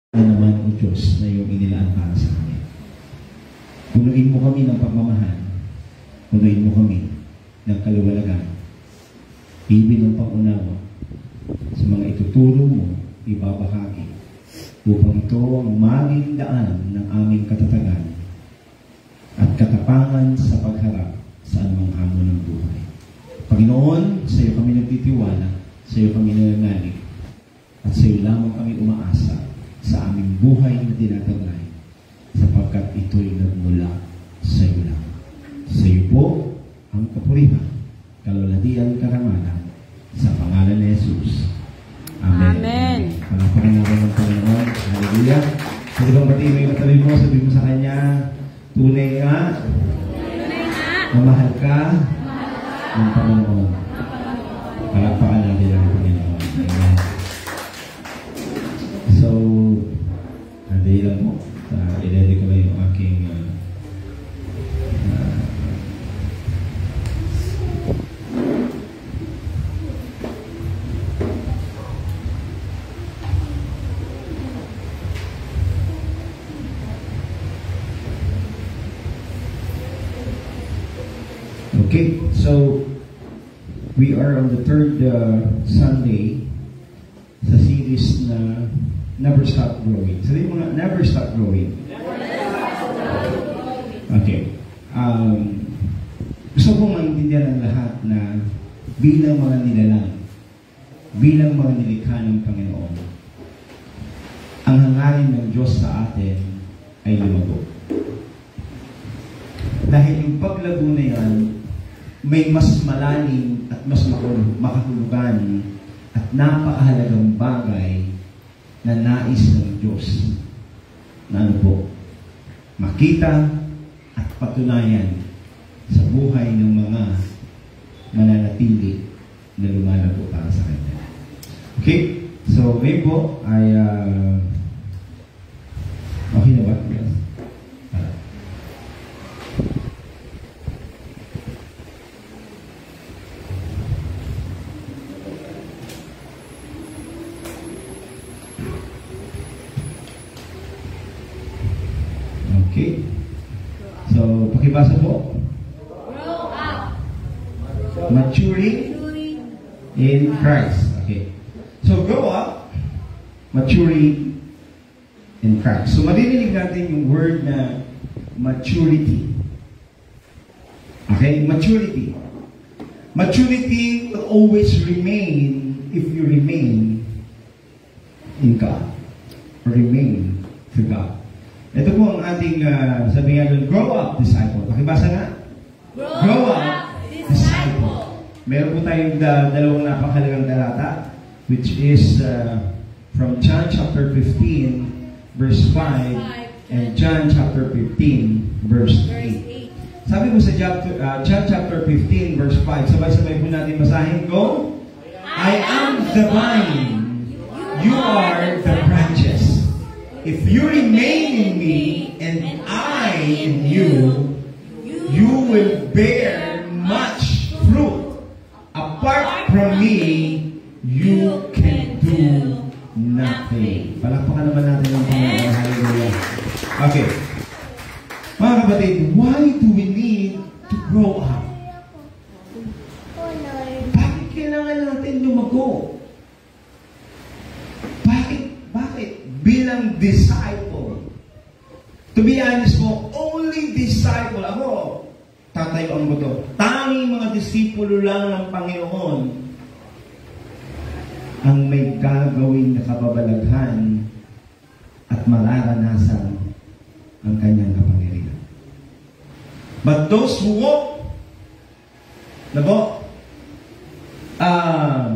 na naman o Diyos na iyong inilaan para sa kanya. Punuin mo kami ng pagmamahal. Punuin mo kami ng kaluwalagan. Ibig ng pangunawa sa mga ituturo mo, ibabahagi, upang ito ang maging daan ng aming katatagan at katapangan sa pagharap sa anumang hamon ng buhay. Panginoon, sa iyo kami nagtitiwala, sa iyo kami nananalig, at sa iyo lamang kami umaasa sa aming buhay na dinataglay, sapagkat ito'y nagmula sa iyo lang. Sa iyo po ang kapurihan, kaluladian, karangalan, sa pangalan ni Jesus. Amen. Amen. Palapakan natin ng Panginoon. Hallelujah. Pwede bang batiin mo yung katabi mo, sabihin mo sa kanya, tunay nga, mamahal ka ng Panginoon. Palapakan natin ang Panginoon. Amen. So, nandiyan lang mo. I-ready ko lang yung aking okay, so we are on the third Sunday sa series na Never Stop Growing. Sabi mo nga, Never Stop Growing. Okay. Gusto kong maintindihan ng lahat na bilang mga nilalang, bilang mga nilikha ng Panginoon, ang hangarin ng Diyos sa atin ay lumago. Dahil yung paglago na yan, may mas malalim at mas makahulugan at napakahalagang bagay na nais ng Diyos na ano po, makita at patunayan sa buhay ng mga mananatili na lumalago para sa Kanya. Okay? So, ngayon po ay okay na ba? Yes. Okay. So, pakibasa po. Grow up. Maturing in Christ. Okay. So, grow up, maturing in Christ. So, maririnig natin yung word na maturity. Okay? Maturity. Maturity will always remain if you remain in God. Or remain to God. Ito po ang ating sabi nga doon, grow up, disciple. Pakibasa nga. Grow up, disciple. Meron po tayong dalawang napakahalagang talata, which is from John chapter 15, verse 5, and John chapter 15, verse 8. Sabi po sa John chapter 15, verse 5, sabay-sabay po natin basahin. Go. I am the vine, you are the branches. If you remain in me, and I in you, you will bear much fruit. Apart from me, you can do nothing. Palakpakan naman natin ang Panginoon. Hallelujah. Okay. Mga kapatid, why do we need to grow up? Bakit kailangan natin lumago? Bakit? Bilang disciple. To be honest mo, only disciple. Ako, tatayuan mo to. Tanging mga disipulo lang ng Panginoon ang may gagawin na kababalaghan at mararanasan ang kanyang kapangyarihan. But those who walk,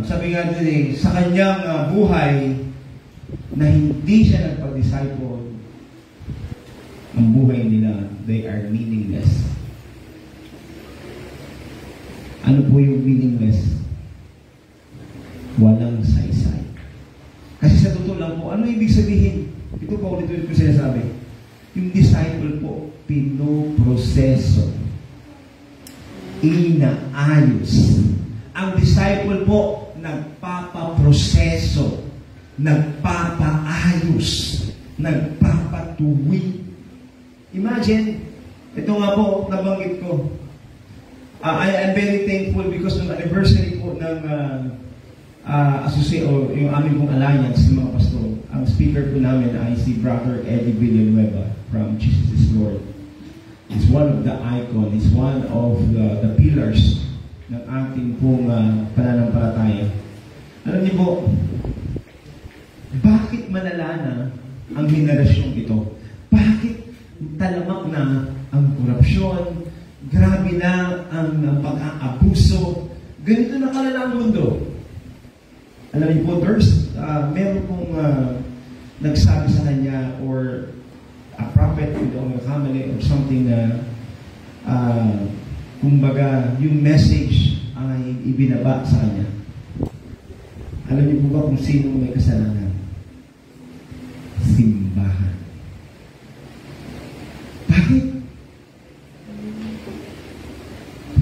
sabi nga din sa kanyang buhay, na hindi siya nagpag-disciple, ang buhay nila, they are meaningless. Ano po yung meaningless? Walang saysay. Kasi sa totoo lang po, ano ibig sabihin? Ito pa ulit-ulit ko sinasabi. Yung disciple po, pinoproseso. Inaayos. Ang disciple po, nagpapaproseso. Nagpapaayos. nagpapatuwi. Imagine, ito nga po, nabanggit ko. I am very thankful because ng anniversary po ng yung aming pong alliance ng mga pastor. Ang speaker po namin ay si Brother Eddie Villanueva from Jesus is Lord. He's one of the icon. He's one of the pillars ng ating pong pananampalataya. Alam niyo po, bakit malala na ang henerasyong ito? Bakit talamak na ang korupsyon? Grabe na ang pag-aabuso? Ganito na kalala ang mundo. Alam niyo po, meron pong nagsabi sa kanya or a prophet with a family or something na kumbaga yung message ay ibinaba sa kanya. Alam niyo po ba kung sino may kasalanan? Simbahan. Bakit?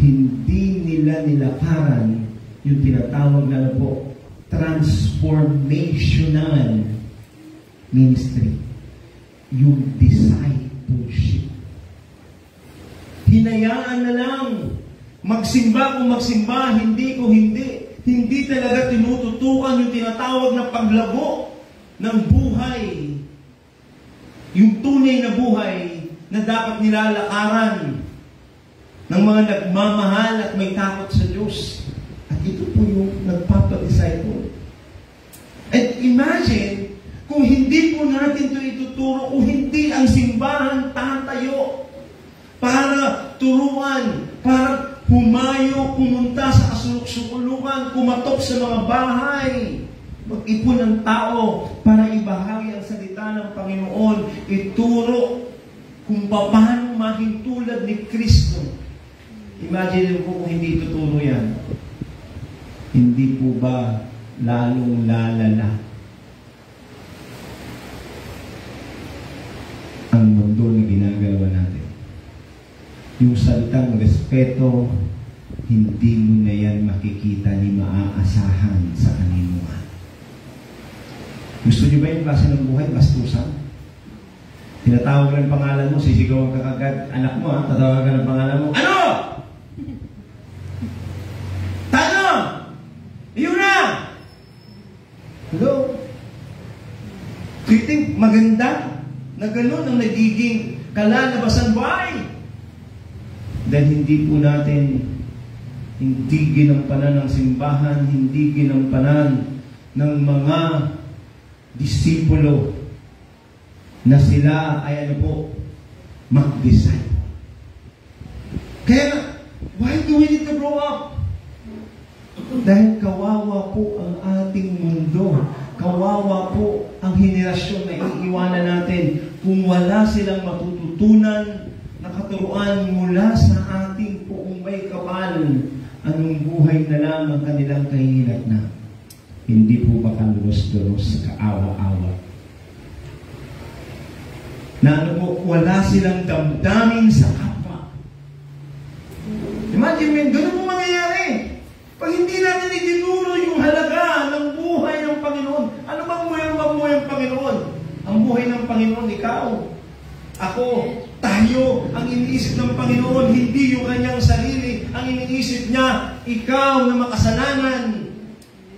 Hindi nila nilakaran yung tinatawag na po transformational ministry. Yung discipleship. Hinayaan na lang. Magsimba kung magsimba, hindi kung hindi. Hindi talaga tinututukan yung tinatawag na paglago ng buhay. Yung tunay na buhay na dapat nilalakaran ng mga nagmamahal at may takot sa Diyos. At ito po yung nagpapadisciple. And imagine, kung hindi po natin ito ituturo, kung hindi ang simbahan tatayo para turuan, para humayo, pumunta sa kasuluk-sukulukan, kumatok sa mga bahay, mag-ipon ng tao para ibahagi ang salita ng Panginoon, ituro kung paano maging tulad ni Kristo. Imagine po kung hindi tuturo yan. Hindi po ba lalong lalala ang mundo na ginagalawa natin? Yung salitang respeto, hindi mo na yan makikita ni maaasahan sa kanimuan. Gusto niyo ba yung klase ng buhay? Bastusan? Tinatawag ng pangalan mo, sisigawan ka kagad. Anak mo, ha? Tatawag ka ng pangalan mo. Ano? Tanong! Yun na! Hello? Do you think maganda na ganun ang nagiging kalalabasan? Why? Dahil hindi po natin ginampanan ng simbahan, hindi ginampanan ng mga disipulo na sila ay ano po, mag-decide. Kaya, why do we need to grow up? Dahil kawawa po ang ating mundo. Kawawa po ang henerasyon na iiwanan natin kung wala silang matututunan na katuruan mula sa ating poong may kapal. Anong buhay na lang ang kanilang kahihinat na? Hindi po ba kalulos-dulos, kaawa-awa? Na ano po, wala silang damdamin sa kapwa. Imagine mo, ganun po mangyayari. Pag hindi natin itinuro yung halaga ng buhay ng Panginoon, ano bang buhay ng Panginoon? Ang buhay ng Panginoon, ikaw, ako, tayo, ang iniisip ng Panginoon, hindi yung kanyang sarili. Ang iniisip niya, ikaw na makasalanan,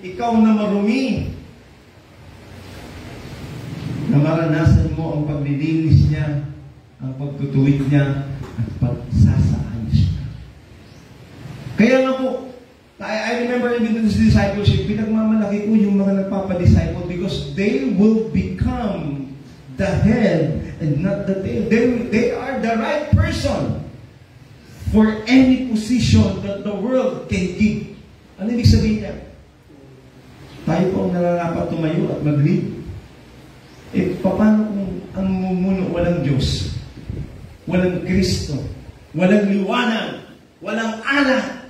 ikaw na marumi, na maranasan mo ang paglilinis niya, ang pagtutuwid niya, at pagsasaayos ka. Kaya nga po, I remember even in this discipleship, pinagmamalaki ko yung mga nagpapadisciple because they will become the head and not the tail. They are the right person for any position that the world can give. Ano ibig sabihin niya? Tayo po ang nararapat tumayo at mag-lead. Paano kung ang mumuno walang Diyos? Walang Kristo? Walang liwanag? Walang alat?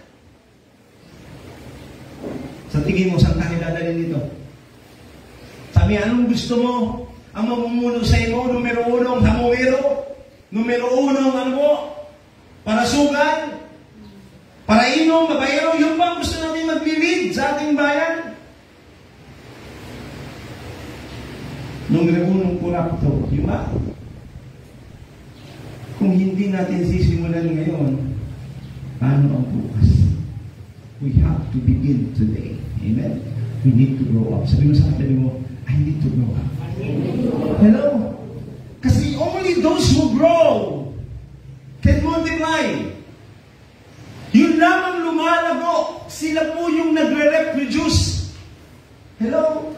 Sa tingin mo, saan tayo dadalhin dito? Sabi, anong gusto mo? Ang mamumuno sa iyo, numero 1, ang hamungero. Numero 1, ang ano mo? Parasugan. Para inom, babayero. Yun ba gusto natin mag-lead sa ating bayan? nung unang purapto, di ba? Kung hindi natin sisimulan ngayon, paano ang bukas? We have to begin today. Amen? We need to grow up. Sabi mo sa katabi mo, I need to grow up. Hello? Kasi only those who grow can multiply. Yun lamang lumalago. Sila po yung nagre-reproduce. Hello?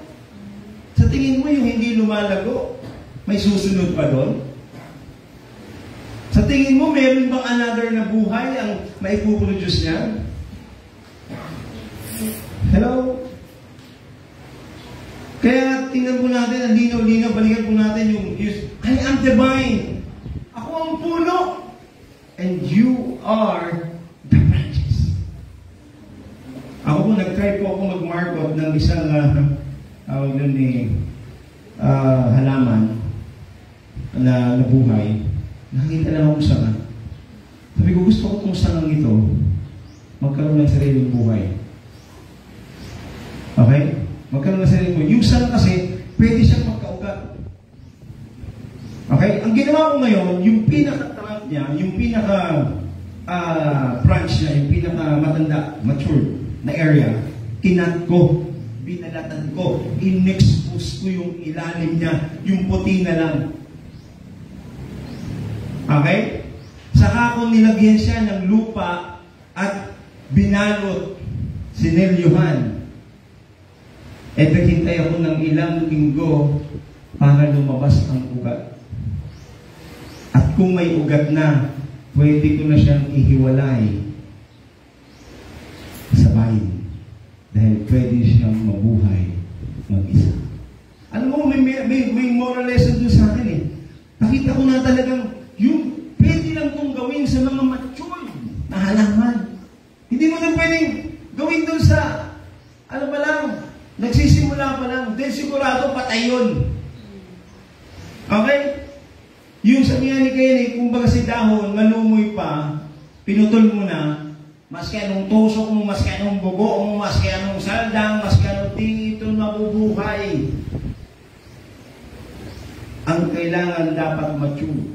Sa tingin mo yung hindi lumalago, may susunod pa doon? Sa tingin mo, meron bang another na buhay ang maipuproduce niya? Hello? Kaya tingnan po natin, ang linaw-linaw, balikan po natin yung I am the vine. Ako ang puno. And you are the branches. Ako po, nag-try po ako mag-mark ng isang halaman na nabuhay. Nakita lang ako sanga. Sabi ko, gusto ko itong sangang ito magkaroon ng sariling buhay. Okay? Magkaroon ng sariling buhay. Yung sanga kasi, pwede siyang magkaugat. Okay? Ang ginawa ko ngayon, yung pinaka-trunk niya, yung pinaka-branch niya, yung pinaka-matanda, mature na area, kinat ko, binalatan ko, in-expose ko yung ilalim niya, yung puti na lang. Okay? Saka ko nilagyan siya ng lupa at binalot, sinelyuhan. E naghintay ako ng ilang linggo para lumabas ang ugat. At kung may ugat na, pwede ko na siyang ihiwalay sa bayin. Dahil pwede siyang mabuhay mag-isa. Alam mo, may moral lesson dun sa akin eh. Nakita ko na talagang yung pwede lang kong gawin sa mga mature na halaman. Hindi mo na pwedeng gawin dun sa, ano ba lang, nagsisimula pa lang, then sigurado patay yun. Okay? Yung sabihan ni Kenny, kung baga si dahon, malumoy pa, pinutol mo na, maski anong tusok mo, maski anong bugo mo, maski anong saldang, maski anong dito mabubuhay. Ang kailangan dapat mature.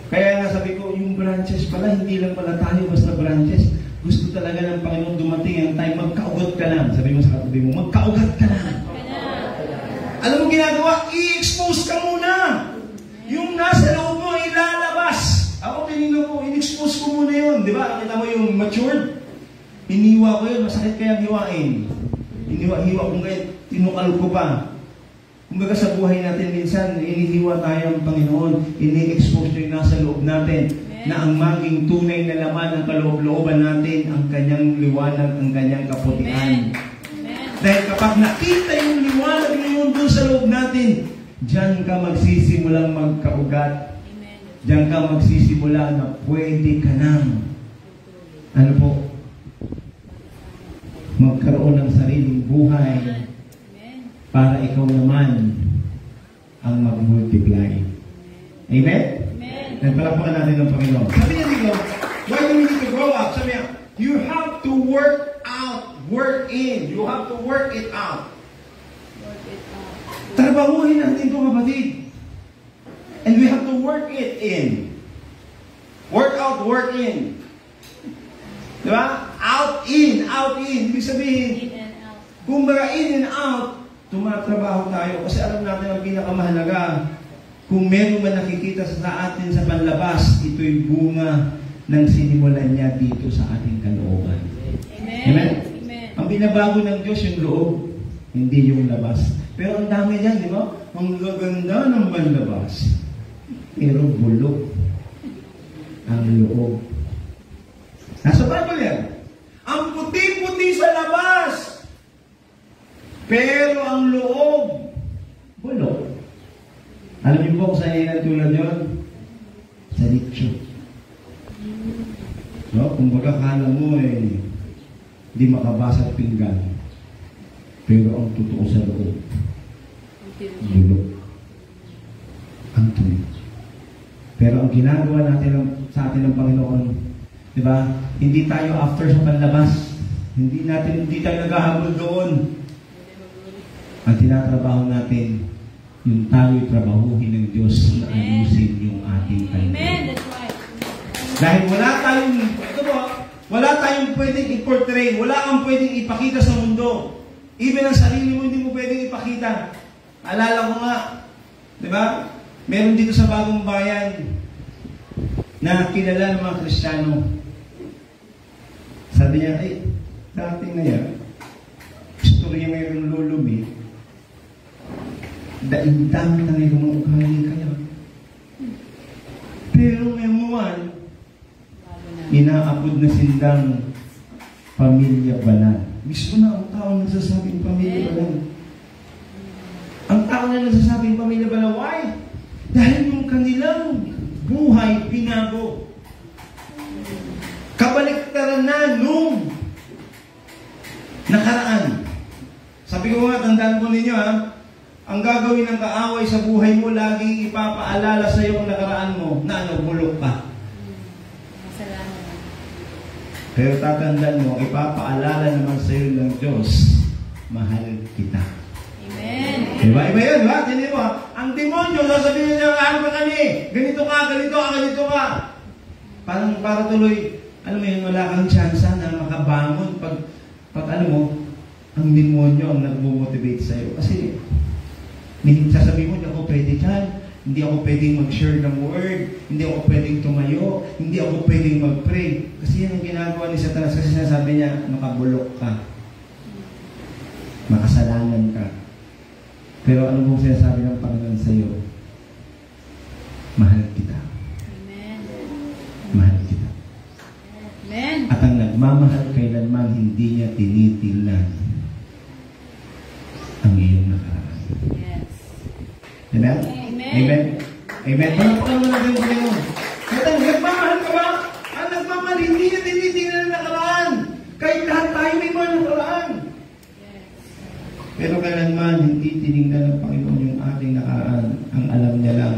Kaya nga sabi ko, yung branches pala, hindi lang pala tayo basta branches. Gusto talaga ng Panginoon dumating ang time, magkaugat ka lang. Sabi mo sa katabi mo, magkaugat ka lang. Alam mo ginagawa? I-expose ka muna. Yung nasa loob mo, ilalabas. Ako, tinino ko, in-expose ko muna yun. Di ba? Nakita mo yung matured? Iniwa ko yun, masakit kaya hiwain. Iniwa ko ngayon, tinukal ko pa. Kumbaga sa buhay natin minsan, inihiwa tayo ang Panginoon, ini-expose yung nasa loob natin, na ang maging tunay na laman ng kaloob-looban natin, ang kanyang liwanag, ang kanyang kaputihan. Dahil kapag nakita yung liwanag na yun doon sa loob natin, diyan ka magsisimulang magkaugat. Diyan ka magsisimula na pwede ka nang, ano po, magkaroon ng sariling buhay para ikaw naman ang mag-multiply. Amen? Amen. Nagpalakpakan natin ng Panginoon. Sabi niya dito, why do we need to grow up? Sabi niya, you have to work out, work in. You have to work it out. Trabahuhin natin ito, kapatid. And we have to work it in. Work out, work in. Diba? Out, in, out, in. Ibig sabihin, kung baga in and out, tumatrabaho tayo. Kasi alam natin ang pinakamahalaga. Kung meron man nakikita sa atin sa panlabas, ito'y bunga ng sinimulan niya dito sa ating kalooban. Amen? Amen? Amen. Ang binabago ng Diyos yung loob, hindi yung labas. Pero ang dami yan, di ba? Ang gaganda ng panlabas. Pero bulok ang loob. Nasa Bible yan. Ang puti-puti sa labas. Pero ang loob, bulok. Alam niyo po kung saan yan tulad yun? Sa litsyo. No? Kung baga kala mo hindi makabasa at pinggan. Pero ang totoo sa loob, bulok. Ang tuloy. Pero ang ginagawa natin sa atin ng Panginoon, di ba? Hindi tayo after sa panlabas. Hindi tayo naghahabol doon. Ang tinatrabaho natin, yung tayo'y trabahuhin ng Diyos na ayusin yung ating Amen. kalagayan. That's right. Dahil wala tayong pwedeng i-portray, wala kang pwedeng ipakita sa mundo. Even ang sarili mo, hindi mo pwedeng ipakita. Alala ko nga, di ba? Meron dito sa Bagong Bayan na kilala ng mga Kristiyano. Sabi niya, ay, dating na yan, istorya mayroong lulumi, dami na mayroong ugali kaya. Pero ngayon, inaapod na sindang pamilya banal. Mismo na ang tao nagsasabing pamilya banal. Ang tao na nagsasabing pamilya banal, why? Dahil yung kanilang buhay binago. Kabaliktaran na nung nakaraan. Sabi ko nga, tandaan ko ninyo ang gagawin ng kaaway sa buhay mo, laging ipapaalala sa iyo ang nakaraan mo na bulok ka. Pero tatandaan mo, ipapaalala naman sa iyo ng Diyos, mahal kita. Amen. Diba? Iba yun, ba? Hindi mo, ang demonyo, sasabihin niya, ano ka kami? Ganito ka. Para tuloy, alam mo yun, wala kang tsansa na makabangon pag ano mo, ang demonyo ang nagmo-motivate sa iyo. Kasi, sasabihin mo, hindi ako pwede dyan. Hindi ako pwedeng mag-share ng word. Hindi ako pwedeng tumayo. Hindi ako pwedeng mag-pray. Kasi yan ang ginagawa ni Satanas. Kasi sinasabi niya, makabulok ka. Makasalanan ka. Pero ano mong sinasabi ng Panginoon sa iyo? Mahal kita. Amen. Mahal kita. Amen. At ang nagmamahal kailanman hindi niya tinitingnan ang iyong nakaraan. Yes. Amen? Amen. Amen. Panapakan mo na din ko ngayon. At ang nagmamahal ka ba? Ang nagmamahal, hindi niya tinitingnan ang nakaraan. Kahit lahat tayo may mga nakaraan. Pero kailanman, hindi tinignan ng Panginoon yung ating nakaraan. Ang alam niya lang,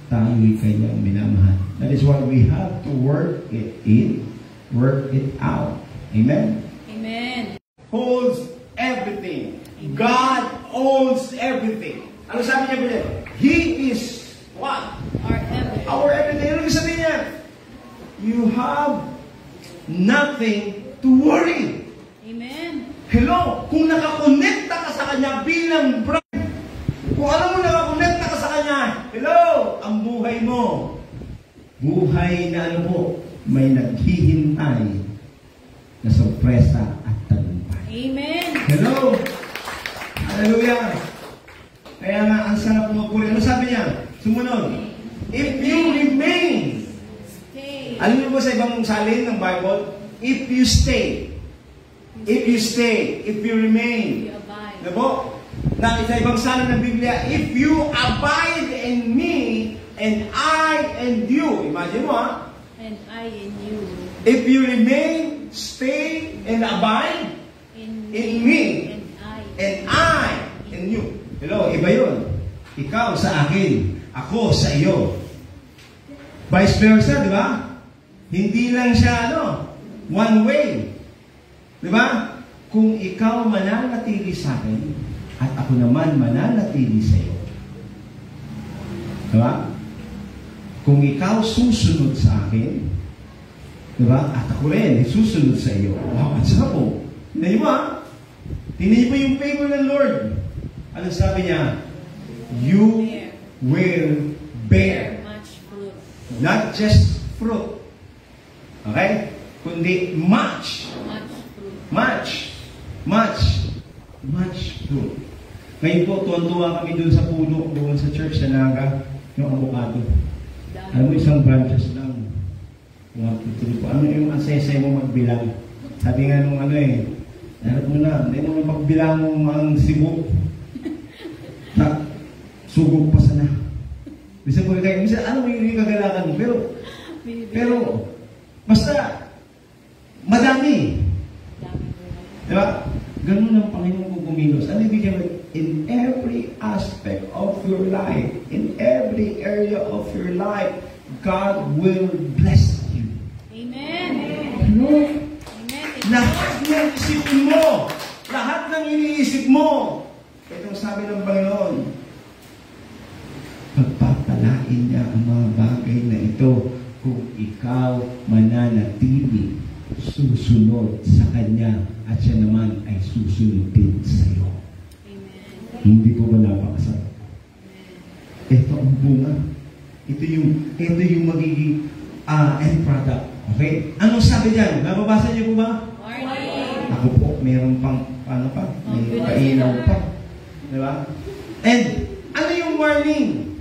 tayo'y kanyang minamahal. That is why we have to work it in, work it out. Amen? Amen. Holds everything. God owns everything. Ano sabi niya ba? He is what? Our everything. Our everything. Ano sabi niya? You have nothing to worry. Amen. Hello, kung nakakonekta ka sa Kanya bilang bride, kung alam mo nakakonekta ka sa Kanya, hello, ang buhay mo, buhay na ano po, may naghihintay na sorpresa at tagumpay. Amen. Hello! Hallelujah! Kaya nga, ang sarap pumapuri. Ano sabi niya? Sumunod. If you remain, Stay. alam niyo ba sa ibang salin ng Bible? If you stay. If you stay. If you remain. You abide. Diba? Na sa ibang salin ng Biblia, if you abide in me, and I and you. Imagine mo And I in you. If you remain, stay, and abide in me, and I in you. Hello, iba yun. Ikaw sa akin, ako sa iyo. Vice versa, di ba? Hindi lang siya, one way. Di ba? Kung ikaw mananatili sa akin, at ako naman mananatili sa iyo. Di ba? Kung ikaw susunod sa akin, di ba? At ako rin, susunod sa iyo. Wow, ang sarap po. Hindi ba? Tingnan mo yung favor ng Lord. Ano sabi niya? You will bear. Much fruit. Not just fruit. Okay? Kundi much. Much fruit. Much fruit. Ngayon po, tuwan-tuwa kami doon sa puno, doon sa church sa Naga, yung avocado. Alam mo, isang branches lang. 1, 2, 3, 4. Ano yung asesay mo magbilang? Sabi nga nung harap mo na, hindi naman magbilang mo ang sibuk. Sugog pa sana. Bisa po kayo, ano mo yung kagalakan mo? Pero, basta, madami. Diba? Ganun ang Panginoon ko kumilos. Ano ibig sabihin? In every aspect of your life, in every area of your life, God will bless you. Amen. Ano? Amen. Lahat ng isipin mo, lahat ng iniisip mo, itong sabi ng Panginoon, pagpapalain niya ang mga bagay na ito kung ikaw mananatili susunod sa Kanya at siya naman ay susunod din sa iyo. Amen. Hindi po ba napakasarap? Ito ang bunga. Ito yung magiging end product. Okay? Anong sabi diyan? Mababasa niyo po ba? Warning. Ako po, meron pang, ano pa? May pailaw pa. Di ba? And, ano yung warning?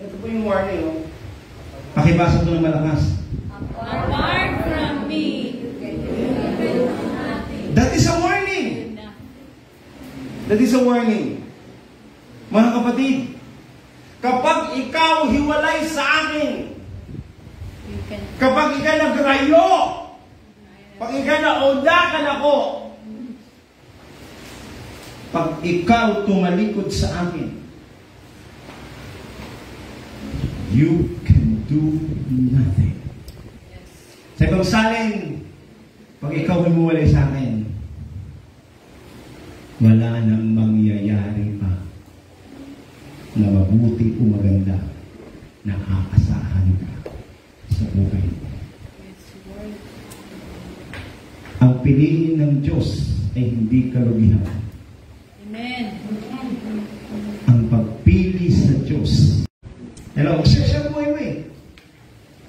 Ito po yung warning, oh. Pakibasa ito ng malakas. Apart from me, you can do nothing. That is a warning. That is a warning. Mga kapatid, kapag ikaw hiwalay sa akin, You can kapag ikaw nagrayo, pag ikaw naudakan ako, pag ikaw tumalikod sa akin, you can do nothing. Sa ibang salin, pag ikaw humuwalay sa akin, wala nang mangyayari pa na mabuti o maganda na aasahan ka sa buhay. Yes, Lord. Ang piliin ng Diyos ay hindi kalugihan. Amen. Ang pagpili sa Diyos. Hello, siya ang buhay mo eh.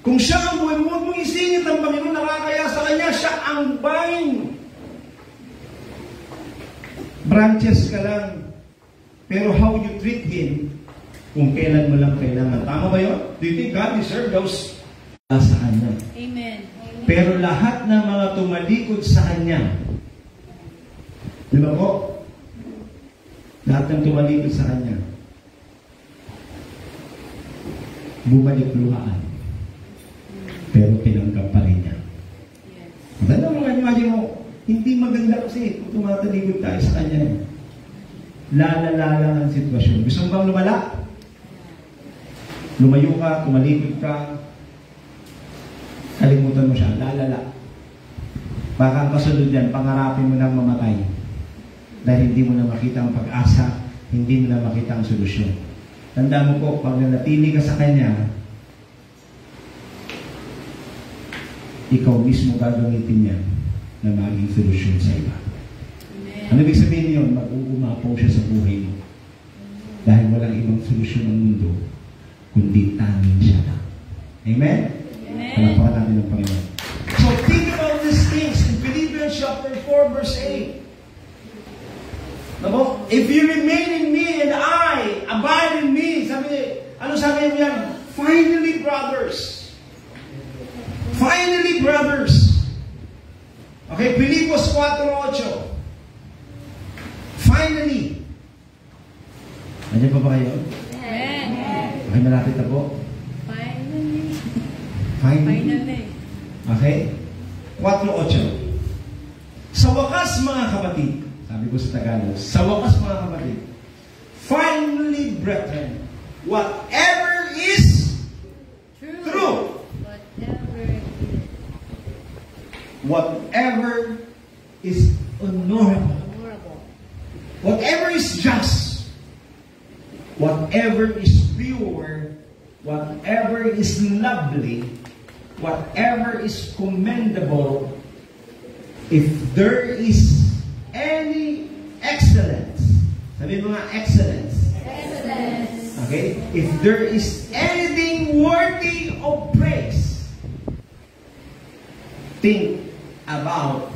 Kung siya ang buhay mo, huwag mong isingit ang Panginoon nakakaya sa Kanya. Siya ang vine. Branches ka lang. Pero how you treat Him, kung kailan mo lang kailangan. Tama ba yun? Do you think God deserves those? Sa Kanya. Amen. Pero lahat ng mga tumalikod sa Kanya, di ba po? Lahat ng tumalikod sa Kanya, bumalik luhaan. Pero tinanggap pa rin niya. Yes. Maganda mo nga, imagine mo, hindi maganda kasi kung tumatalikod tayo sa Kanya. Lalala ang sitwasyon. Gusto mo bang lumala? Lumayo ka, tumalikod ka, kalimutan mo siya, lalala. Baka ang kasunod yan, pangarapin mo nang mamatay. Dahil hindi mo na makita ang pag-asa, hindi mo na makita ang solusyon. Tanda mo po, pag nanatili ka sa Kanya, ikaw mismo gagamitin niya na maging solusyon sa iba. Amen. Ano ibig sabihin yun? Mag-uumapaw siya sa buhay mo. Dahil walang ibang solusyon ng mundo, kundi tanging siya lang. Amen? Amen. Palapakan natin ng Panginoon. So think about these things in Philippians chapter 4 verse 8. Nako, if you remain in me and I abide in me, ano sabi niyo yan? Finally, brothers. Finally, brothers. Okay, Filipos 4:8. Finally. Nandiyan pa ba kayo? Amen. Okay, malapit na po. Finally. Finally. Finally. Okay? 4:8. Sa wakas, mga kapatid, sabi ko sa Tagalog, sa wakas, mga kapatid, finally, brethren, whatever is true, whatever is honorable, whatever is just, whatever is pure, whatever is lovely, whatever is commendable, if there is any excellence, sabi mo nga excellence. Excellence. Okay? If there is anything worthy of praise, think about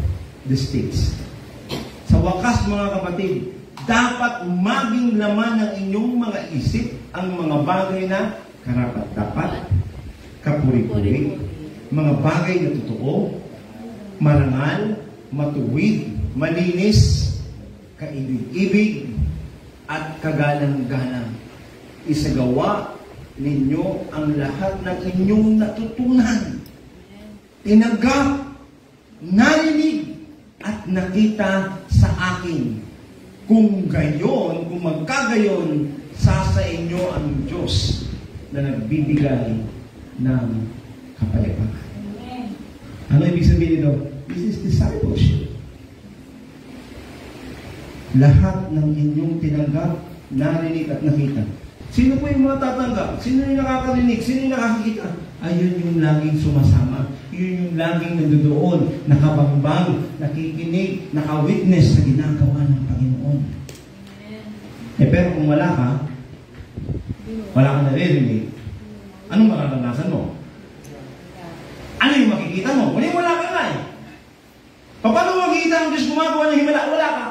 these things. Sa wakas, mga kapatid, dapat maging laman ng inyong mga isip ang mga bagay na karapat-dapat, kapuri-puri, mga bagay na totoo, marangal, matuwid, malinis, kaibig-ibig, at kagalang-galang. Isagawa ninyo ang lahat ng inyong natutunan, tinanggap, narinig, at nakita sa akin. Kung gayon, kung magkagayon, sa inyo ang Diyos na nagbibigay ng kapayapaan. Ano ibig sabihin nito? This is discipleship. Lahat ng inyong tinanggap, narinig at nakita. Sino po yung mga tatanggap? Sino yung nakakarinig? Sino yung nakakikita? Ayun yung laging sumasama. Yun yung laging nandoon, nakabangbang, nakikinig, nakawitness sa ginagawa ng Panginoon. Pero kung wala kang naririnig, anong mararanasan mo? Ano yung makikita mo? Wala ka nga eh. Paano makikita ang Diyos gumagawa ng himala? Wala ka.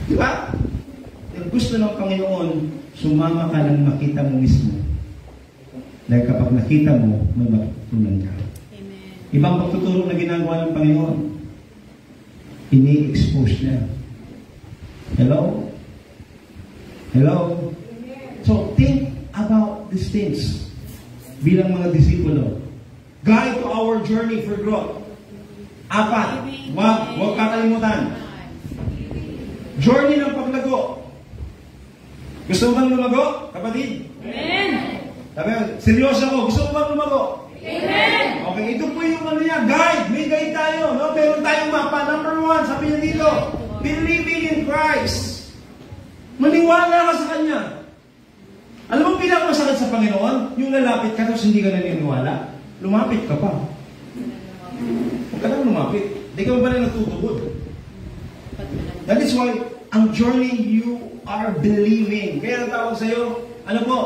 Di ba? Gusto ng Panginoon, sumama ka nang makita mo mismo. Dahil kapag nakita mo, may matutunan ka. Amen. Ibang pagtuturo na ginagawa ng Panginoon, ini-expose niya. Hello? Hello? So, think about these things. Bilang mga disipulo. Guide to our journey for growth. 4, huwag kakalimutan. Journey ng paglago. Gusto mo bang lumago, kapatid? Amen. Sabi, seryoso ako. Gusto mo bang lumago? Amen. Okay, ito po yung ano niya. Guide. May guide tayo. No? Meron tayong mapa. Number 1, sabi niya dito, believing in Christ. Maniwala ka sa Kanya. Alam mo pinakamasakit sa Panginoon? Yung lalapit ka tapos hindi ka naniniwala. Lumapit ka pa. Huwag ka lang lumapit. Hindi ka ba na natutugod? That is why, ang journey you are believing. Kaya ang tawag sa'yo, ano po?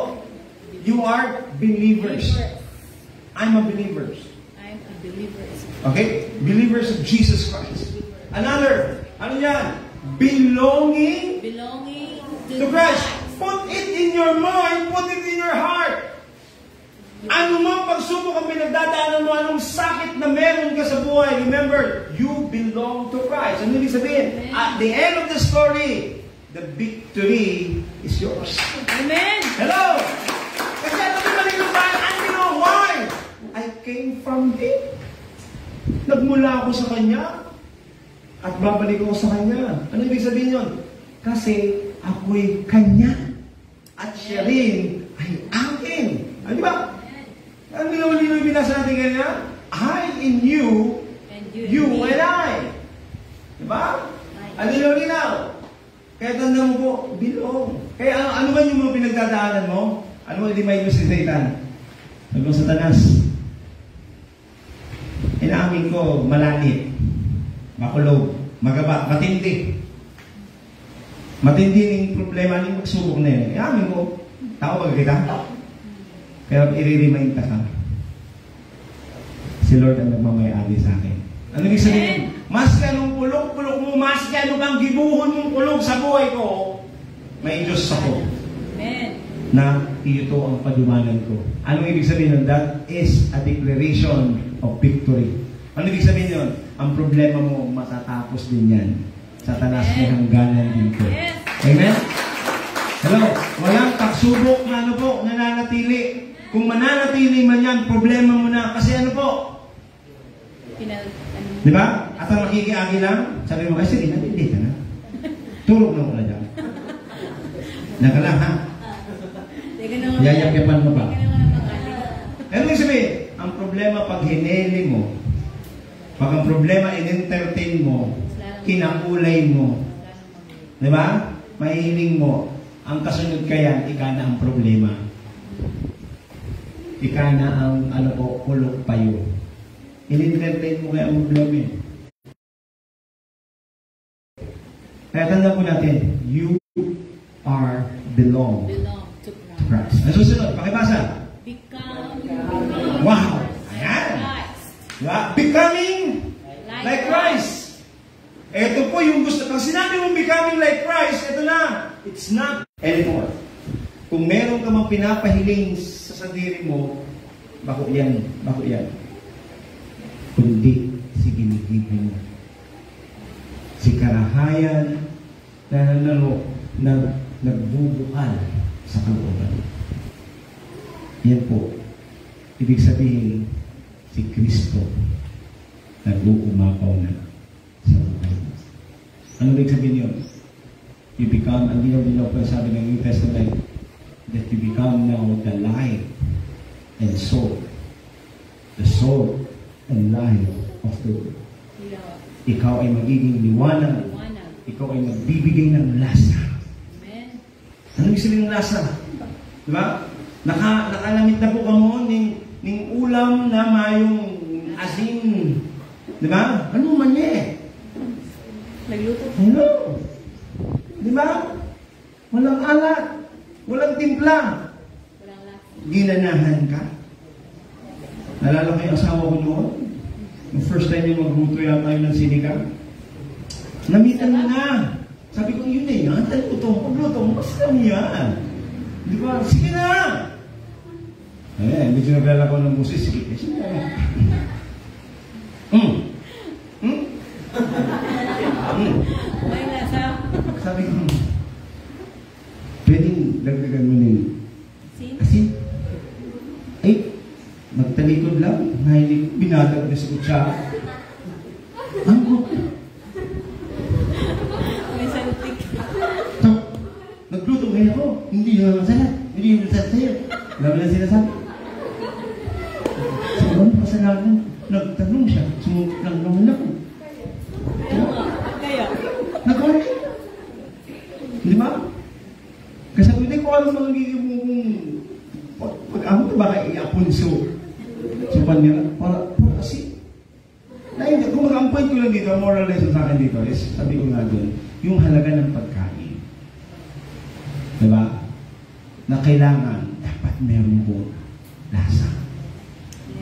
You are believers. I'm a believer. I'm a believer. Okay? Believers of Jesus Christ. Another, ano yan? Belonging to Christ. Put it in your mind, put it in your heart. Ano mang pagsubok ang pinagdadaanan mo, anong sakit na meron ka sa buhay, remember, you belong to Christ. Ano ibig sabihin? At the end of the story, the victory is yours. Amen. Hello! Kasi ano yung malilupaan? And you know why? I came from Him. Nagmula ako sa Kanya at babalik ako sa Kanya. Ano ibig sabihin yun? Kasi ako'y Kanya at siya rin ay akin. Ano di ba? Ang linaw-linaw yung binasa natin ganyan? I in you, And you and I. Di ba? Ang linaw-linaw. Kaya tanda mo po, bilong. Kaya ano ba yung mga pinagdadaanan mo? Ano mo, hindi may si Satan? Sabi mo, Satanas, inaamin ko, malanit, makulog, magaba, matindi. Matindi ng problema ng magsubok na yun. Inaamin ko, tao ba kita? Pero i-remind ka ka. Si Lord ang nagmamayari sa akin. Ano ibig sabihin? Mas ganong kulog-kulog mo, mas gano'ng bang gibuhon mong kulog sa buhay ko, may Diyos ako. Amen. Na ito ang padumanan ko. Ano ibig sabihin nun? That is a declaration of victory. Ano ibig sabihin yun? Ang problema mo, matatapos din yan. Satanas may hangganan dito. Yes. Amen? Hello? Walang pagsubok na ano po, nananatili. Kung mananatili man yan, problema mo na. Kasi ano po? Di ba? At ang makikiagi lang, sabi mo, ay sige, natindi ka na. Turok na muna dyan. Naka lang, ha? Yayakyapan mo ba? Ano yung sabihin? Ang problema pag hineli mo, pag ang problema in-entertain mo, kinakulay mo, di ba? Mahiling mo, ang kasunod kaya, ika na ang problema. Ika na ang, ano po, kulok payo. In-entertain mo kaya ang problema. Kaya tanda po natin, you are belong to Christ. Ang susunod, pakibasa. Become Wow! Ayan! Christ. Diba? Becoming like Christ. Ito po yung gusto. Pag sinabi mong becoming like Christ, ito na. It's not anymore. Kung meron ka mang pinapahiling sa sandiri mo, bako yan. Bako yan. Kundi si ginigibo mo. Si karahayan na nagbubukal sa kalooban. Yan po. Ibig sabihin, si Kristo nag-uumapaw na sa buhay. Ano ibig sabihin yun? You become, ang dinaw-dinaw pa sabi ng New Testament, that you become now the light and soul. The soul and life of the world. Ikaw ay magiging liwanag. Ikaw ay magbibigay ng lasa. Amen. Ano ibig sabihin ng lasa? Diba? Nakalamit na po kamo ng ulam na mayong asin. Diba? Ano man eh? Nagluto. Hello? Diba? Walang alat. Walang timpla. Walang lasa. Ginanahan ka. Nalala ko yung asawa ko noon. Yung first time yung magluto yata yun ng sinigang. Namitan mo na. Sabi ko, yun eh, yan. Taluto mo, magluto mo. Mas lang yan. Di ba? Sige na! Eh, medyo naglala ko ng busis. Sige, sige na. May lasa. Sabi ko, pwedeng dagdagan mo ng Sin? asin. Ay, magtalikod lang. Nahilig, binatag na sa kutsara. Ano? May saltik. So, nagluto ngayon ako. Hindi na masarap. Hindi na masarap sa'yo. Alam mo lang sinasabi. So, ano pasalanan? Nagtanong siya. Sumunod lang naman ako. Kaya? Nag-order. Di ba? Kasi hindi ko alam magiging pag-amo na baka i-apunso sa panira. Para kasi kung mag-ampoint ko lang dito, moral lesson sa akin dito is, sabi ko nga doon, yung halaga ng pagkain. Diba? Na kailangan, dapat meron po lasa.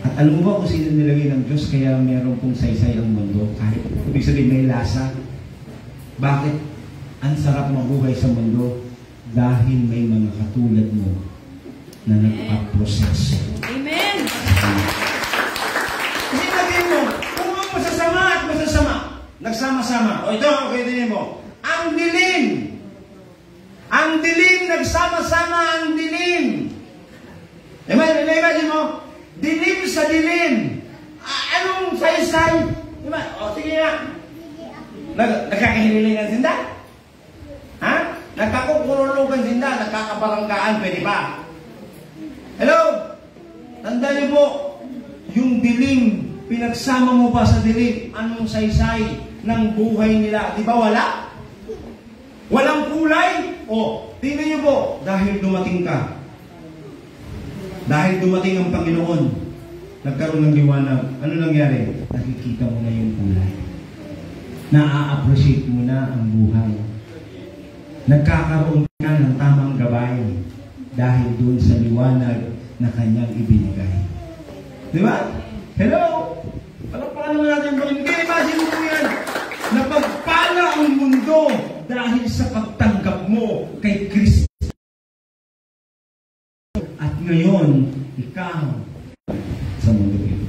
At alam mo ba kung sino nilagay ng Diyos, kaya meron pong saysay ang mundo? Kahit ibig sabihin may lasa. Bakit? Ang sarap mabuhay sa mundo dahil may mga katulad mo na nagpa-proseso. Amen! Kasi natin mo, kung ang masasama at masasama, nagsama-sama. O ito, okay din mo. Ang dilim! Ang dilim, nagsama-sama ang dilim. Imagine mo, dilim sa dilim. Anong saysay? O, sige na. Nagkakahililing ang sinda? Ha? Nagkakukululugan sinda, nagkakabaranggaan, pwede ba? Hello? Tandaan niyo po, yung dilim, pinagsama mo pa sa dilim, anong saysay ng buhay nila? Di ba wala? Walang kulay? O, tingnan niyo po, dahil dumating ka. Dahil dumating ang Panginoon, nagkaroon ng liwanag. Ano nangyari? Nakikita mo na yung kulay. Na-appreciate mo na ang buhay. Nagkakaroon ka ng tamang gabay dahil doon sa liwanag na kanyang ibinigay. Di ba? Hello? Palakpakan naman natin po. Hindi, imagine mo yan. Napagpala ang mundo dahil sa pagtanggap mo kay Kristo. At ngayon, ikaw sa mundo ito.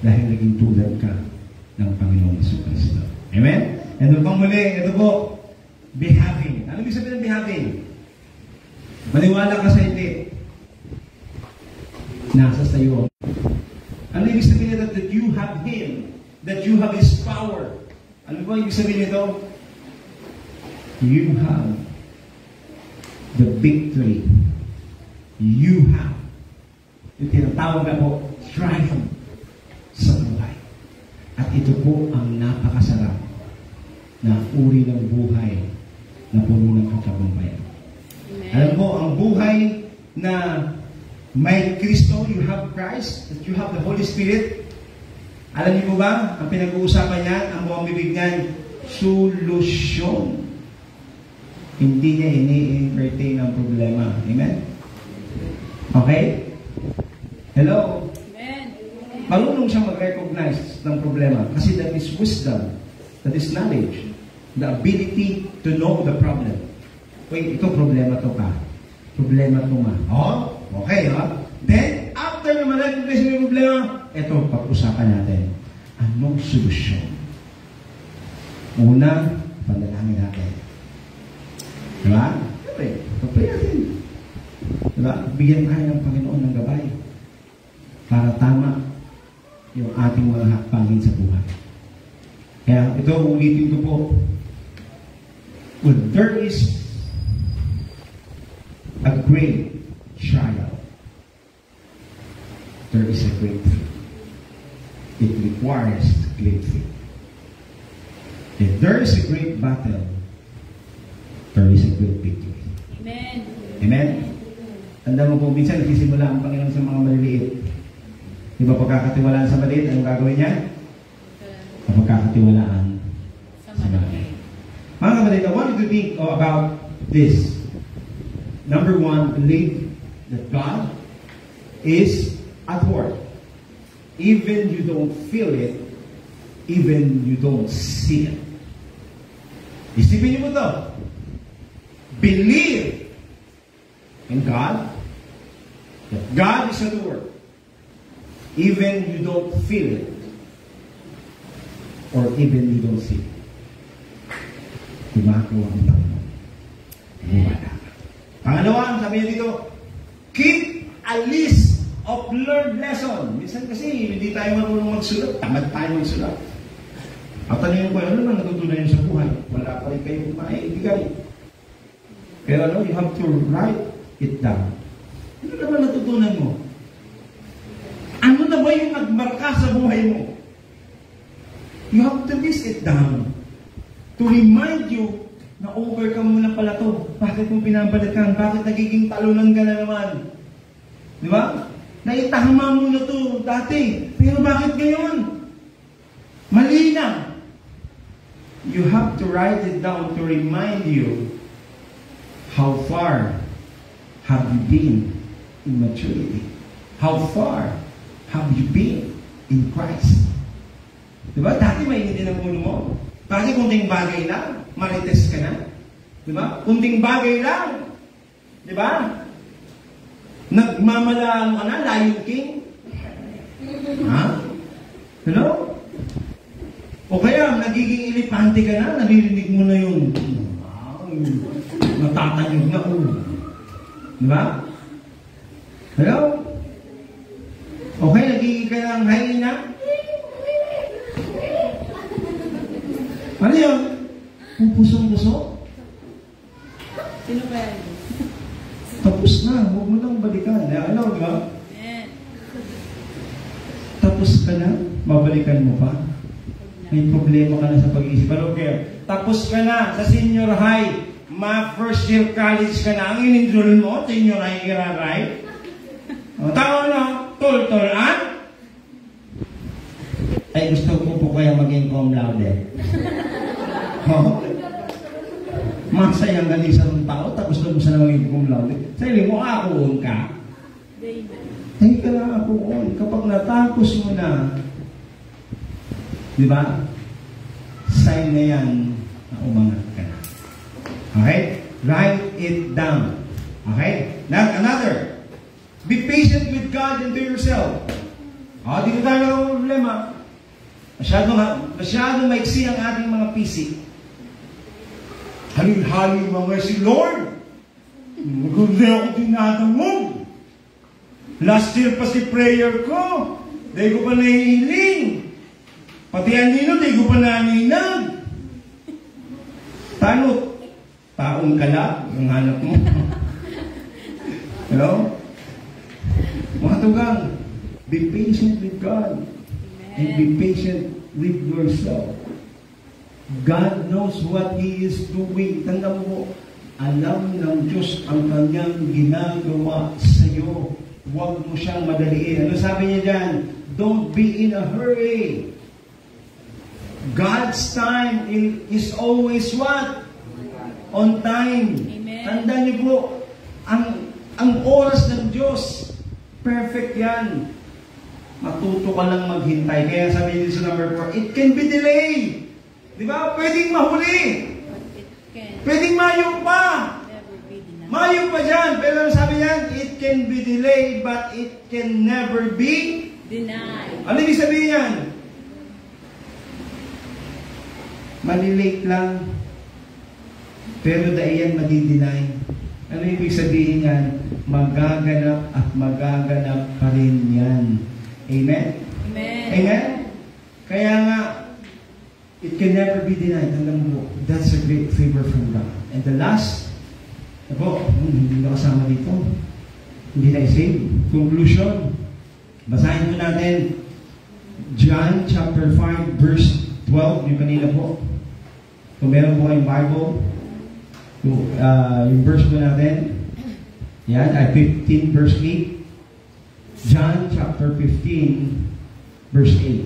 Dahil naging tulad ka ng Panginoong Jesucristo. Amen? And ito pang muli, ito po, behaving. Ano ibig sabihin ng behaving? Maniwala ka sa hindi. Nasa sayo. Ano ibig sabihin nito? That you have Him. That you have His power. Ano ba ibig sabihin nito? You have the victory. You have. Yung tinatawag na po, triumph sa buhay. At ito po ang napakasarap na uri ng buhay na puno ng katagumpayan. Alam mo, ang buhay na may Kristo, you have Christ, that you have the Holy Spirit. Alam niyo po ba, ang pinag-uusapan niya, ang buong bibig niyan, solusyon. Hindi niya ini-entertain ang problema. Amen? Okay? Hello? Amen. Marunong siya mag-recognize ng problema kasi that is wisdom, that is knowledge, the ability to know the problem. Wait, ito problema to ka. Problema to ma. Oh, okay, ha? Then, after na ma-recognize yung problema, ito, pag-usapan natin. Anong solusyon? Una, panalangin natin. Diba? Siyempre, pag-pray natin. Diba? Bigyan tayo ng Panginoon ng gabay para tama yung ating mga hakbangin sa buhay. Kaya ito, ulitin ko po. When there is a great trial, there is a great faith. It requires great faith. If there is a great battle, there is a great victory. Amen. Amen? Tanda mo po, minsan nagsisimula ang Panginoon sa mga maliliit. Di ba pagkakatiwalaan sa maliit, anong gagawin niya? Pagkakatiwalaan Sa sa malaki. maliit. Mga kapatid, I want you to think about this. Number one, believe that God is at work. Even you don't feel it, even you don't see it. Isipin niyo mo ito. Believe in God, that God is at work. Even you don't feel it, or even you don't see it. Gumagawa ang Panginoon. Wala. Pangalawa, sabi niya dito, keep a list of learned lesson. Minsan kasi, hindi tayo marunong magsulat. Tamad tayo magsulat. At tanongin ko, ano naman natutunan niyo sa buhay? Wala pa rin kayo maibigay. Pero ano, you have to write it down. Ano naman natutunan mo? Ano na ba yung nagmarka sa buhay mo? You have to list it down to remind you na overcome mo na pala to. Bakit mo pinabalikan? Bakit nagiging talunan ka na naman? Di ba? Naitahama mo na to dati. Pero bakit ngayon? Mali na. You have to write it down to remind you how far have you been in maturity? How far have you been in Christ? Diba? Dati mainitin ang ulo mo. Dati kunting bagay lang, marites ka na. Diba? Kunting bagay lang. Diba? Nagmamalaan ka na, Lion King. Ha? Hello? O kaya, nagiging elepante ka na, naririnig mo na yung natatanyog na ulo. Diba? Hello? Okay, nagiging ka ng hyena? Ano yun? Pupusong-puso? Sino ba yan? Tapos na, huwag mo nang balikan. Ano, di ba? Amen. Tapos ka na, babalikan mo pa. May problema ka na sa pag-iisip. Ano kaya? Tapos ka na sa senior high. First year college ka na. Ang in-enroll mo, senior high ka na, right? O, tao na, tol-tolan. Ay, gusto ko po kaya maging cum laude. Oh. Masayang galing sa tao, tapos na mo sa maging cum laude. Sabi mo, ako ka. Ay, kaya ako on. Kapag natapos mo na, di ba? Sign na yan na umangat ka na. Okay? Write it down. Okay? Now, another. Be patient with God and to yourself. Dito tayo na problema. Masyadong maiksi ang ating mga PC. Halil-halil mga si Lord. Maganda ako tinatawag. Last year pa si prayer ko. Dahil ko pa nahihiling. Pati ang nino, dahil ko pa naninag. Tanot. Taong kala, yung hanap mo. Hello? Mga tugang, be patient with God. And be patient with yourself. God knows what He is doing. Tanda mo, alam ng Diyos ang kanyang ginagawa sa iyo. Huwag mo siyang madaliin. Ano sabi niya dyan? Don't be in a hurry. God's time is always what? On time. Amen. Tandaan niyo po, ang oras ng Diyos, perfect yan. Matuto ka lang maghintay. Kaya sabi dito sa number 4, it can be delayed. Di ba? Pwedeng mahuli. Pwedeng mayo pa. Mayo pa dyan. Pero sabi niyan, it can be delayed, but it can never be denied. Ano ibig sabihin yan? Malilate lang. Pero dahil yan madi-deny. Ano ibig sabihin yan? Magaganap at magaganap pa rin yan. Amen? Amen. Amen? Kaya nga, it can never be denied. Alam mo, that's a great favor from God. And the last, hindi na kasama dito. Hindi na i-save. Conclusion. Basahin mo natin John chapter 5 verse 12. Yung kanina po. Kung meron po kayong Bible, Yung verse po natin, yan, ay 15 verse 8. John chapter 15 verse 8.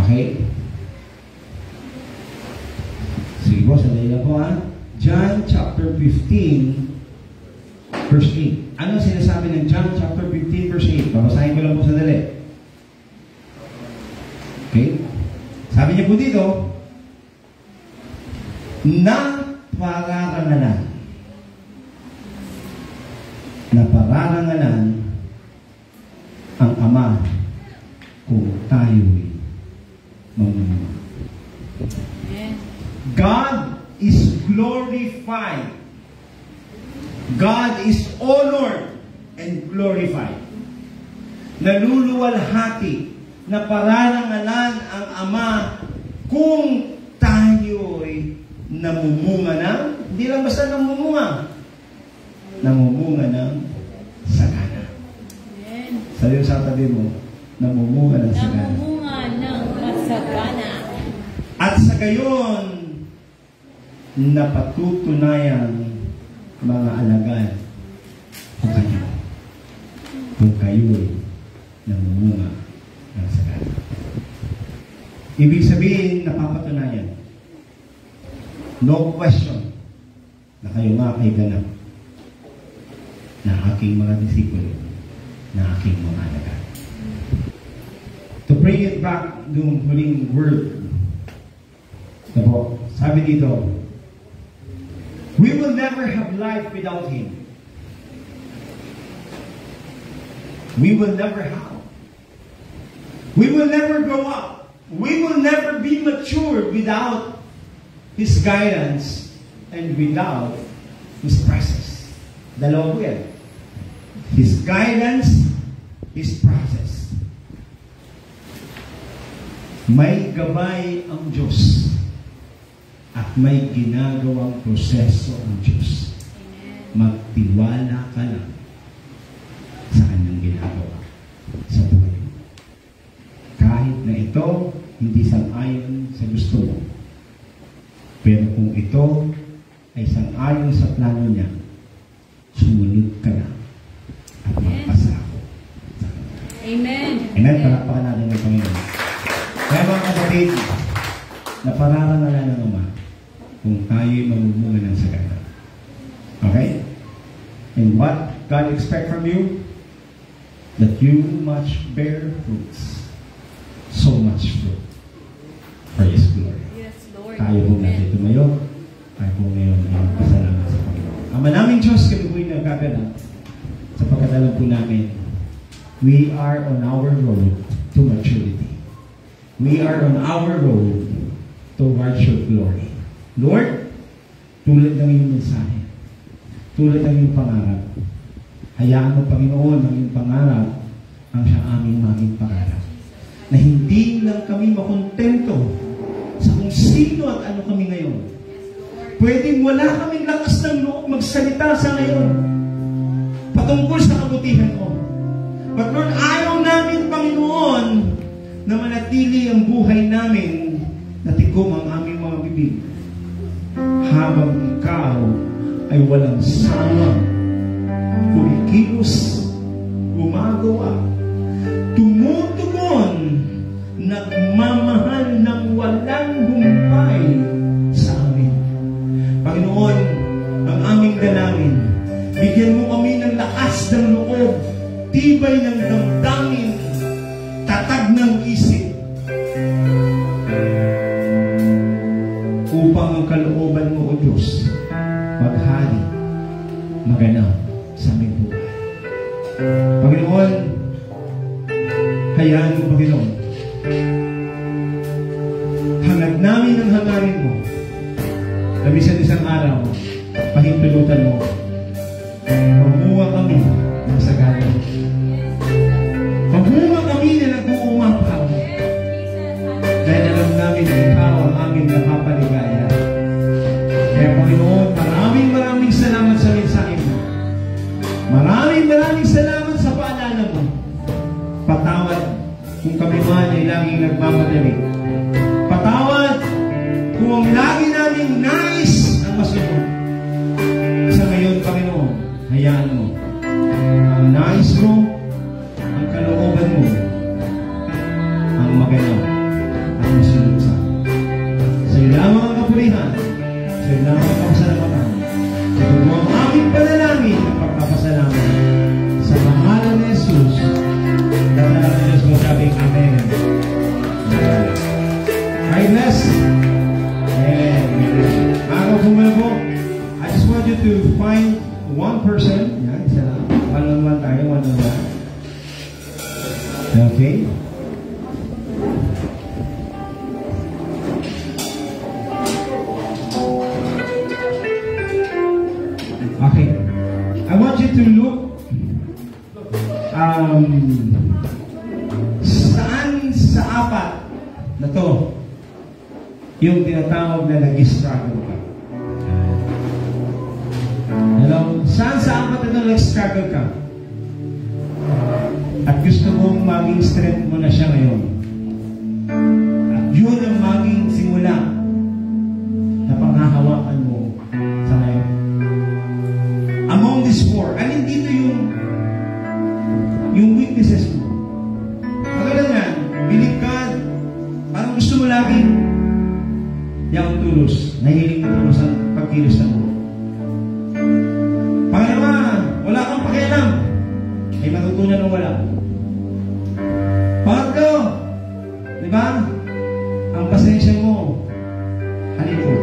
Okay? Sige po, sandali lang po ha. John chapter 15 verse 8. Ano sinasabi ng John chapter 15 verse 8? Babasahin ko lang po sandali. Okay? Sabi niya po dito, na pararangalan ang Ama kung tayo'y mamumuno. God is glorified. God is honored and glorified. Naluluwalhati na pararangalan ang Ama kung tayo'y namumunga ng, hindi lang basta namumunga ng sagana. Sabi mo sa tabi mo, namumunga ng sagana. Namumunga ng sagana. At sa gayon, napatutunayan mga alagad kung kayo'y namumunga ng sagana. Ibig sabihin, napapatunayan. No question na kayo nga ay ganap na aking mga disipulo, na aking mga alagad. To bring it back yung huling word, sabi dito, we will never have life without Him. We will never have. We will never grow up. We will never be matured without His guidance and without His presence. Dalawa po yan. His guidance, His process. May gabay ang Diyos at may ginagawang proseso ang Diyos. Magtiwala ka lang sa Kanyang ginagawa sa buhay mo. Kahit na ito, hindi sang-ayon sa gusto mo. Pero kung ito ay sang-ayon sa plano niya, sumunod ka na at magpasako sa Kanya. Amen. Amen. Palakpakan natin ng Panginoon. Kaya mga kapatid, napararangalan ng Ama kung tayo'y mamumunga ng sagana. Okay? And what God expects from you? That you much bear fruits. So much fruit for His glory. Yes, Lord. Tayo po natin tumayo. Tayo po ngayon ay magpasalamat sa Panginoon. Ama naming Diyos, kami po'y nagkaganap sa pagkatalam po namin. We are on our road to maturity. We are on our road towards your glory. Lord, tulad ng iyong mensahe, tulad ng iyong pangarap, hayaan mo, Panginoon, ang iyong pangarap ang siya aming maging pangarap. Na hindi lang kami makontento sa kung sino at ano kami ngayon. Pwedeng wala kaming lakas ng loob magsalita sa ngayon patungkol sa kabutihan mo. But Lord, ayaw namin, Panginoon, na manatili ang buhay namin na tikom ang aming mga bibig habang ikaw ay walang sawang kumikilos, gumagawa, tumutugon, nagmamahal ng walang humpay sa amin. Panginoon, ang aming dalangin, bigyan mo kami ng lakas ng loob, tibay ng damdamin, tatag ng isip, upang ang kalooban mo, O Diyos, maghari, maganap sa aming buhay. Panginoon, hayaan mo, Panginoon, hangad namin ang hangarin mo, na bisan isang araw, pahintulutan mo, mamuha kami ng sagana. Mamuha kami na nag-uumapaw. Dahil alam namin na ikaw ang aming nakapaligaya. Kaya Panginoon, maraming salamat sa mensahe mo. Maraming salamat sa paalala mo. Patawad kung kami man ay laging nagmamadali. Patawad kung ang lagi naming nais hayaan mo. Ang nais mo, ang kalooban mo, ang maganaw, ang masunod sa. Sa iyo lamang ang kapurihan, sa iyo lamang ang kapasalamatan. Ito mo ang aming panalangin at pagkapasalamat. Sa pangalan ni Jesus, dapat natin Diyos mo sabing Amen. God bless. And mga kapumula po, I just want you to find one person. Yan, isa lang. One-on-one tayo, one-on-one. Okay? Okay. I want you to look saan sa apat na to yung tinatawag na nag-struggle ka. Hello? Saan sa apat na nag-struggle ka? At gusto mong maging strength mo na siya ngayon. At yun ang maging simula na panghahawakan mo sa ngayon. Among these four, alin dito yung weaknesses mo? Kagala nga, bilib ka, parang gusto mo laging yung tulos, nahiling mo tulos ang pagkilos ng mo. Pangalawa, wala kang pakialam. May matutunan ng wala. Pangatlo, di ba? Ang pasensya mo, halipot.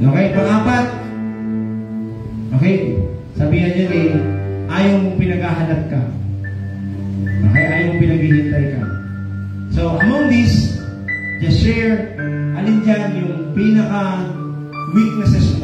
Okay, pang-apat. Okay, sabihan niya ayaw mong pinaghahanap ka. Okay, ayaw mong pinaghihintay ka. So, among these, just share alin dyan yung pinaka-weaknesses